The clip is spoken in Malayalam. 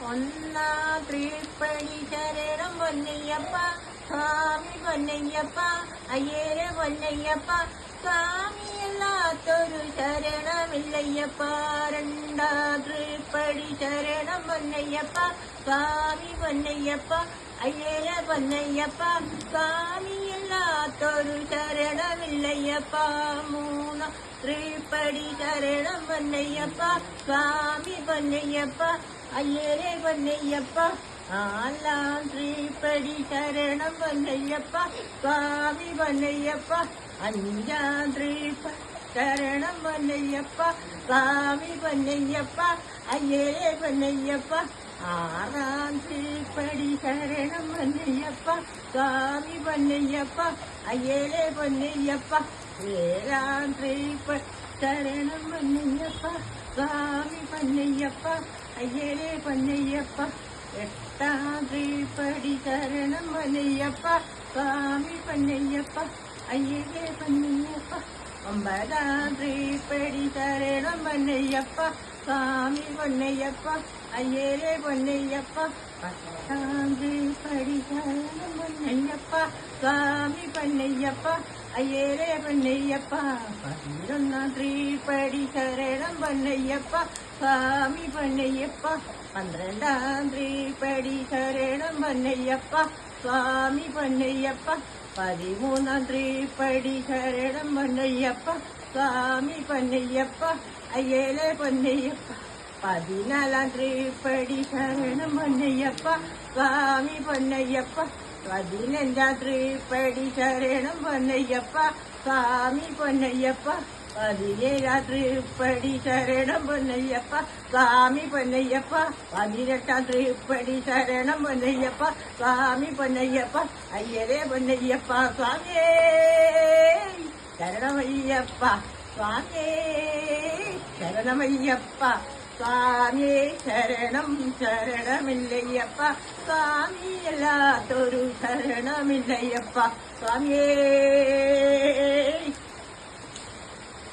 ഒന്നാം തൃപ്പടി ശരണം പൊന്നയ്യപ്പ സ്വാമി പൊന്നയ്യപ്പ അയ്യേരെ പൊന്നയ്യപ്പ സ്വാമിയല്ലാത്തൊരു ശരണമില്ലയ്യപ്പ രണ്ടാം തൃപ്പടി ശരണം പൊന്നയ്യപ്പ സ്വാമി പൊന്നയ്യപ്പ അയ്യേരെ പൊന്നയ്യപ്പ സ്വാമിയല്ലാത്തൊരു ശരണമില്ലയ്യപ്പ മൂന്നാം തൃപ്പടി ശരണം പൊന്നയ്യപ്പ സ്വാമി പൊന്നയ്യപ്പ അയ്യേരെ പൊന്നയ്യപ്പ നാലാം തൃപ്പടി ശരണം പൊന്നയ്യപ്പ സ്വാമി പൊന്നയ്യപ്പ അഞ്ചാം തൃപ്പടി ശരണം പൊന്നയ്യപ്പ സ്വാമി പൊന്നയ്യപ്പ അയ്യേരെ പൊന്നയ്യപ്പ ആറാം തൃപ്പടി ശരണം പൊന്നയ്യപ്പ സ്വാമി പൊന്നയ്യപ്പ അയ്യേരെ പൊന്നയ്യപ്പ ഏഴാം തൃപ്പടി ശരണം പൊന്നയ്യപ്പ സ്വാമി പൊന്നയ്യപ്പ അയ്യേരെ പൊന്നയ്യപ്പ എട്ടാം തൃപ്പടി ശരണം പൊന്നയ്യപ്പ സ്വാമി പൊന്നയ്യപ്പ അയ്യേരെ പൊന്നയ്യപ്പ ഒമ്പതാം തൃപ്പടി ശരണം പൊന്നയ്യപ്പ സ്വാമി പൊന്നയ്യപ്പ അയ്യേരെ പൊന്നയ്യപ്പ പത്താം തൃപ്പടി ശരണം പൊന്നയ്യപ്പ സ്വാമി പൊന്നയ്യപ്പ അയ്യേരെ പൊന്നയ്യപ്പ പതിനൊന്നാം തൃപ്പടി ശരണം പൊന്നയ്യപ്പ സ്വാമി പൊന്നയ്യപ്പ പന്ത്രണ്ടാം തൃപ്പടി ശരണം പൊന്നയ്യപ്പ സ്വാമി പൊന്നയ്യപ്പ പതിമൂന്നാം തൃപ്പടി ശരണം പൊന്നയ്യപ്പ സ്വാമി പൊന്നയ്യപ്പ അയ്യേരെ പൊന്നയ്യപ്പ പതിനാലാം തൃപ്പടി ശരണം പൊന്നയ്യപ്പ സ്വാമി പൊന്നയ്യപ്പ പതിനഞ്ചാം തൃപ്പടി ശരണം പൊന്നയ്യപ്പ സ്വാമി പൊന്നയ്യപ്പ പതിനേഴാം തൃപ്പടി ശരണം പൊന്നയ്യപ്പ സ്വാമി പൊന്നയ്യപ്പ പതിനെട്ടാം തൃപ്പടി ശരണം പൊന്നയ്യപ്പ സ്വാമി പൊന്നയ്യപ്പ അയ്യരെ പൊന്നയ്യപ്പ സ്വാമിയേ ശരണമയ്യപ്പ സ്വാമിയേ ശരണമയ്യപ്പ സ്വാമിയേ ശരണം ശരണമില്ലയ്യപ്പ സ്വാമിയല്ലാത്തൊരു ശരണമില്ലയ്യപ്പ സ്വാമിയേ